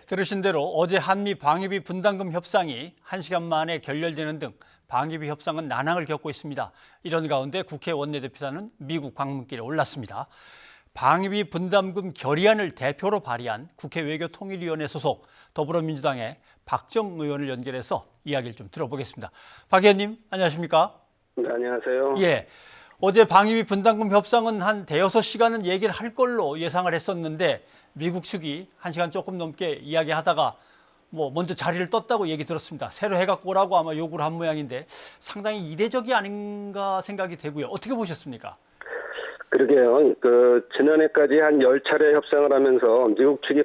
들으신 대로 어제 한미 방위비 분담금 협상이 1시간 만에 결렬되는 등 방위비 협상은 난항을 겪고 있습니다. 이런 가운데 국회 원내대표단은 미국 방문길에 올랐습니다. 방위비 분담금 결의안을 대표로 발의한 국회 외교통일위원회 소속 더불어민주당의 박정 의원을 연결해서 이야기를 좀 들어보겠습니다. 박 의원님, 안녕하십니까? 네, 안녕하세요. 예. 어제 방위비 분담금 협상은 한 대여섯 시간은 얘기를 할 걸로 예상을 했었는데 미국 측이 1시간 조금 넘게 이야기하다가 먼저 자리를 떴다고 얘기 들었습니다. 새로 해갖고 오라고 아마 요구를 한 모양인데 상당히 이례적이 아닌가 생각이 되고요. 어떻게 보셨습니까? 그러게요. 지난해까지 한 10차례 협상을 하면서 미국 측이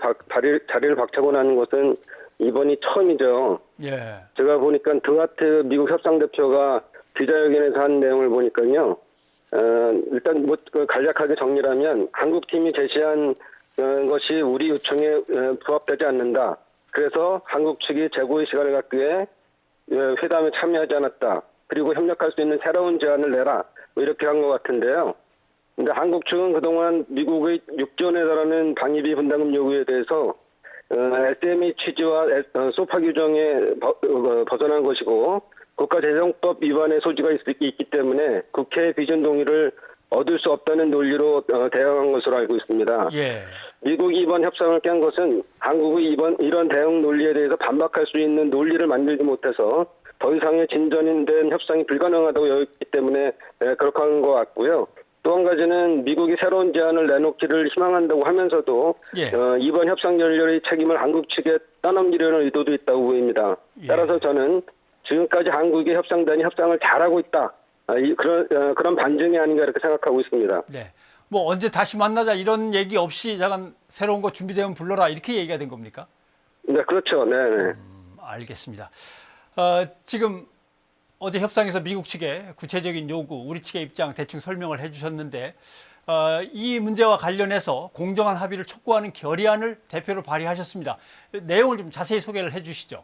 자리를 박차고 나는 것은 이번이 처음이죠. 예. 제가 보니까 드하트 미국 협상대표가 기자회견에서 한 내용을 보니까요. 일단 간략하게 정리를 하면 한국팀이 제시한 것이 우리 요청에 부합되지 않는다. 그래서 한국 측이 재고의 시간을 갖기 위해 회담에 참여하지 않았다. 그리고 협력할 수 있는 새로운 제안을 내라. 이렇게 한 것 같은데요. 근데 한국 측은 그동안 미국의 6조 원에 달하는 방위비 분담금 요구에 대해서 SME 취지와 소파 규정에 벗어난 것이고 국가재정법 위반의 소지가 있기 때문에 국회 비준 동의를 얻을 수 없다는 논리로 대응한 것으로 알고 있습니다. 예. 미국이 이번 협상을 깬 것은 한국의 이런 대응 논리에 대해서 반박할 수 있는 논리를 만들지 못해서 더 이상의 진전된 협상이 불가능하다고 여겼기 때문에 그렇게 한 것 같고요. 또 한 가지는 미국이 새로운 제안을 내놓기를 희망한다고 하면서도 예. 이번 협상 결렬의 책임을 한국 측에 떠넘기려는 의도도 있다고 보입니다. 예. 따라서 저는 지금까지 한국의 협상단이 협상을 잘하고 있다. 그런 반증이 아닌가 이렇게 생각하고 있습니다. 네. 언제 다시 만나자 이런 얘기 없이 잠깐 새로운 거 준비되면 불러라 이렇게 얘기가 된 겁니까? 네, 그렇죠. 네. 알겠습니다. 지금 어제 협상에서 미국 측의 구체적인 요구, 우리 측의 입장 대충 설명을 해주셨는데 이 문제와 관련해서 공정한 합의를 촉구하는 결의안을 대표로 발의하셨습니다. 내용을 좀 자세히 소개를 해주시죠.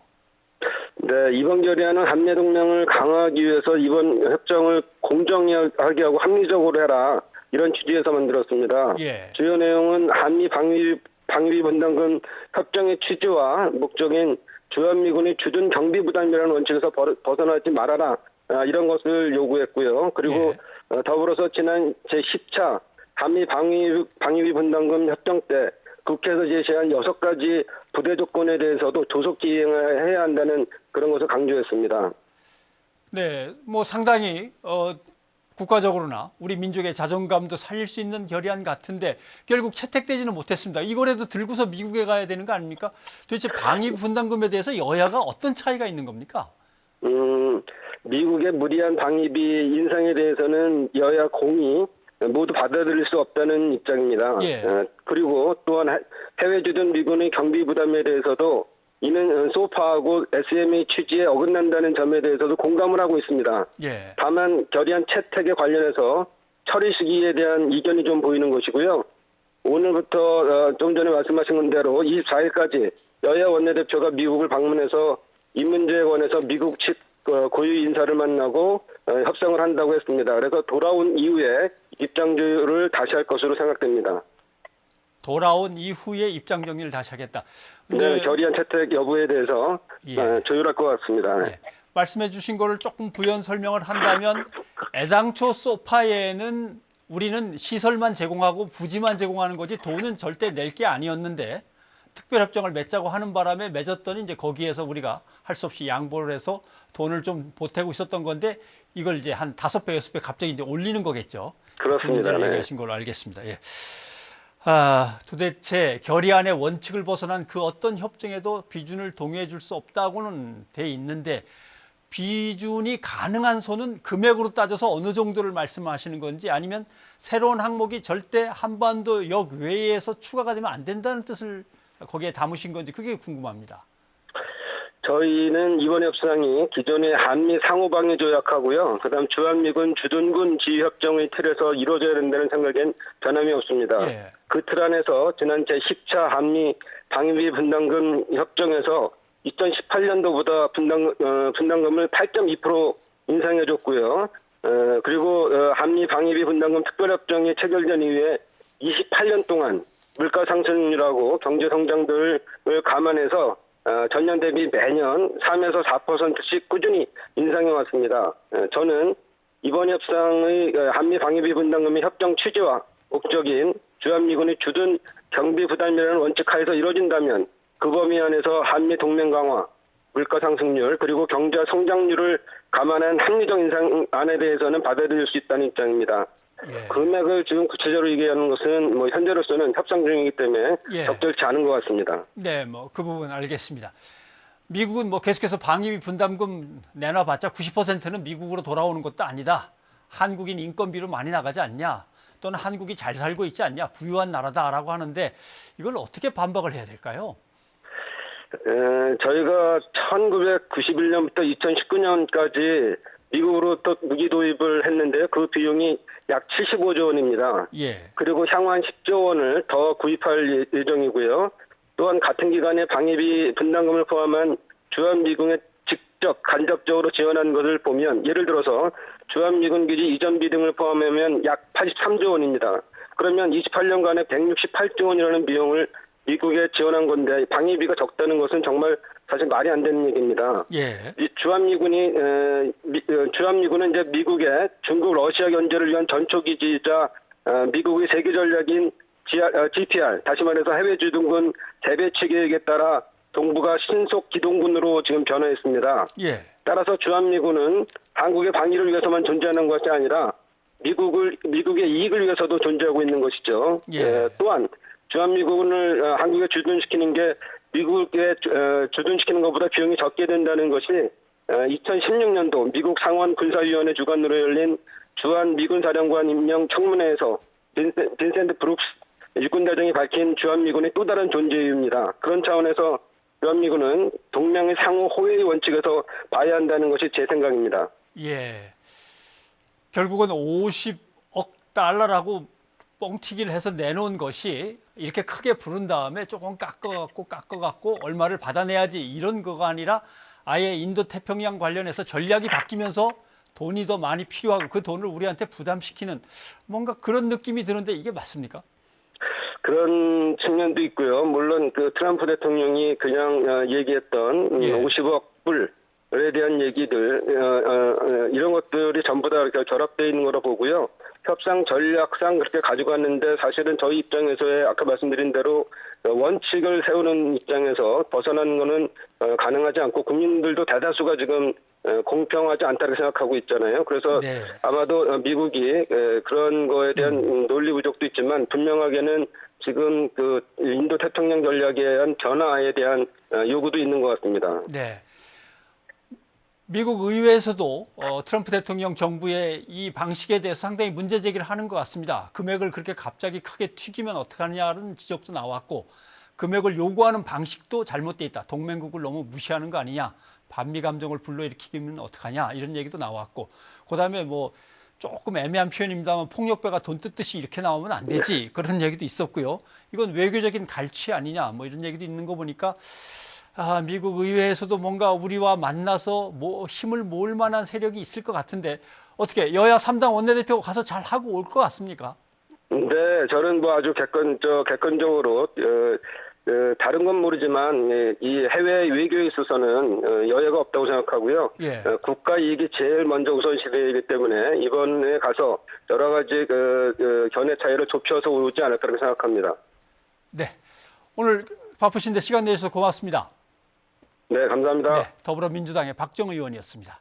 네, 이번 결의안은 한미동맹을 강화하기 위해서 이번 협정을 공정하게 하고 합리적으로 해라. 이런 취지에서 만들었습니다. 예. 주요 내용은 한미 방위비 분담금 협정의 취지와 목적인 주한미군의 주둔 경비 부담이라는 원칙에서 벗어나지 말아라. 이런 것을 요구했고요. 그리고 예. 더불어서 지난 제10차 한미 방위비 분담금 협정 때 국회에서 제시한 6가지 부대 조건에 대해서도 조속히 이행해야 한다는 그런 것을 강조했습니다. 네, 상당히 국가적으로나 우리 민족의 자존감도 살릴 수 있는 결의안 같은데 결국 채택되지는 못했습니다. 이거라도 들고서 미국에 가야 되는 거 아닙니까? 도대체 방위비 분담금에 대해서 여야가 어떤 차이가 있는 겁니까? 미국의 무리한 방위비 인상에 대해서는 여야 공이 모두 받아들일 수 없다는 입장입니다. 예. 그리고 또한 해외 주둔 미군의 경비 부담에 대해서도 이는 소파하고 SM의 취지에 어긋난다는 점에 대해서도 공감을 하고 있습니다. 예. 다만 결의안 채택에 관련해서 처리 시기에 대한 이견이 좀 보이는 것이고요. 오늘부터 좀 전에 말씀하신 대로 24일까지 여야 원내대표가 미국을 방문해서 이 문제에 관해서 미국 측 고유 인사를 만나고 협상을 한다고 했습니다. 그래서 돌아온 이후에 입장 조율을 다시 할 것으로 생각됩니다. 돌아온 이후에 입장 정리를 다시 하겠다. 네, 결의안 채택 여부에 대해서 예. 조율할 것 같습니다. 네. 말씀해 주신 거를 조금 부연 설명을 한다면 애당초 소파에는 우리는 시설만 제공하고 부지만 제공하는 거지 돈은 절대 낼 게 아니었는데 특별협정을 맺자고 하는 바람에 맺었더니 이제 거기에서 우리가 할 수 없이 양보를 해서 돈을 좀 보태고 있었던 건데 이걸 이제 한 5배, 6배 갑자기 이제 올리는 거겠죠. 그렇습니다. 그 얘기하신 걸로 알겠습니다. 예. 도대체 결의안의 원칙을 벗어난 그 어떤 협정에도 비준을 동의해 줄 수 없다고는 돼 있는데 비준이 가능한 선은 금액으로 따져서 어느 정도를 말씀하시는 건지 아니면 새로운 항목이 절대 한반도 역외에서 추가가 되면 안 된다는 뜻을 거기에 담으신 건지 그게 궁금합니다. 저희는 이번 협상이 기존의 한미 상호방위 조약하고요. 그다음 주한미군 주둔군 지휘협정의 틀에서 이루어져야 된다는 생각엔 변함이 없습니다. 예. 그 틀 안에서 지난 제10차 한미 방위비 분담금 협정에서 2018년도보다 분담금을 8.2% 인상해줬고요. 그리고 한미 방위비 분담금 특별협정이 체결된 이후에 28년 동안 물가 상승률하고 경제 성장들을 감안해서 전년 대비 매년 3에서 4%씩 꾸준히 인상해 왔습니다. 저는 이번 협상의 한미 방위비 분담금의 협정 취지와 목적인 주한미군의 주둔 경비 부담이라는 원칙 하에서 이루어진다면 그 범위 안에서 한미 동맹 강화, 물가 상승률 그리고 경제 성장률을 감안한 합리적 인상안에 대해서는 받아들일 수 있다는 입장입니다. 예. 금액을 지금 구체적으로 얘기하는 것은 뭐 현재로서는 협상 중이기 때문에 예. 적절치 않은 것 같습니다. 네, 뭐 그 부분 알겠습니다. 미국은 뭐 계속해서 방위비 분담금 내놔봤자 90%는 미국으로 돌아오는 것도 아니다. 한국인 인건비로 많이 나가지 않냐? 또는 한국이 잘 살고 있지 않냐? 부유한 나라다라고 하는데 이걸 어떻게 반박을 해야 될까요? 저희가 1991년부터 2019년까지 미국으로 또 무기 도입을 했는데 그 비용이 약 75조 원입니다. 예. 그리고 향후 한 10조 원을 더 구입할 예정이고요. 또한 같은 기간에 방위비 분담금을 포함한 주한미군에 직접 간접적으로 지원한 것을 보면 예를 들어서 주한미군 기지 이전비 등을 포함하면 약 83조 원입니다. 그러면 28년간에 168조 원이라는 비용을 미국에 지원한 건데 방위비가 적다는 것은 정말 사실 말이 안 되는 얘기입니다. 예. 이 주한미군은 이제 미국의 중국 러시아 견제를 위한 전초기지이자 미국의 세계 전략인 GPR 다시 말해서 해외 주둔군 재배치 계획에 따라 동부가 신속 기동군으로 지금 변화했습니다. 예. 따라서 주한미군은 한국의 방위를 위해서만 존재하는 것이 아니라 미국의 이익을 위해서도 존재하고 있는 것이죠. 예. 또한 주한미군을 한국에 주둔시키는 게 미국에 주둔시키는 것보다 비용이 적게 된다는 것이 2016년도 미국 상원 군사위원회 주관으로 열린 주한미군 사령관 임명 청문회에서 빈센트 브룩스 육군대장이 밝힌 주한미군의 또 다른 존재 이유입니다. 그런 차원에서 주한미군은 동맹의 상호 호혜의 원칙에서 봐야 한다는 것이 제 생각입니다. 예. 결국은 50억 달러라고 뻥튀기를 해서 내놓은 것이 이렇게 크게 부른 다음에 조금 깎아갖고 얼마를 받아내야지 이런 거가 아니라 아예 인도태평양 관련해서 전략이 바뀌면서 돈이 더 많이 필요하고 그 돈을 우리한테 부담시키는 뭔가 그런 느낌이 드는데 이게 맞습니까? 그런 측면도 있고요. 물론 그 트럼프 대통령이 그냥 얘기했던 예. 50억 불에 대한 얘기들 이런 것들이 전부 다 이렇게 결합되어 있는 거로 보고요. 협상 전략상 그렇게 가져갔는데 사실은 저희 입장에서의 아까 말씀드린 대로 원칙을 세우는 입장에서 벗어나는 것은 가능하지 않고 국민들도 대다수가 지금 공평하지 않다고 생각하고 있잖아요. 그래서 네. 아마도 미국이 그런 거에 대한 논리 부족도 있지만 분명하게는 지금 그 인도 태평양 전략에 대한 변화에 대한 요구도 있는 것 같습니다. 네. 미국 의회에서도 트럼프 대통령 정부의 이 방식에 대해서 상당히 문제 제기를 하는 것 같습니다. 금액을 그렇게 갑자기 크게 튀기면 어떡하냐는 지적도 나왔고 금액을 요구하는 방식도 잘못돼 있다. 동맹국을 너무 무시하는 거 아니냐. 반미 감정을 불러일으키면 어떡하냐. 이런 얘기도 나왔고 그다음에 뭐 조금 애매한 표현입니다만 폭력배가 돈 뜯듯이 이렇게 나오면 안 되지. 그런 얘기도 있었고요. 이건 외교적인 갈취 아니냐. 뭐 이런 얘기도 있는 거 보니까 미국 의회에서도 뭔가 우리와 만나서 뭐 힘을 모을 만한 세력이 있을 것 같은데 어떻게 여야 3당 원내대표 가서 잘 하고 올 것 같습니까? 네, 저는 뭐 아주 객관적으로 다른 건 모르지만 이 해외 외교에 있어서는 여야가 없다고 생각하고요. 예. 국가 이익이 제일 먼저 우선시되기 때문에 이번에 가서 여러 가지 견해 차이를 좁혀서 오지 않을까 생각합니다. 네, 오늘 바쁘신데 시간 내주셔서 고맙습니다. 네, 감사합니다. 네, 더불어민주당의 박정 의원이었습니다.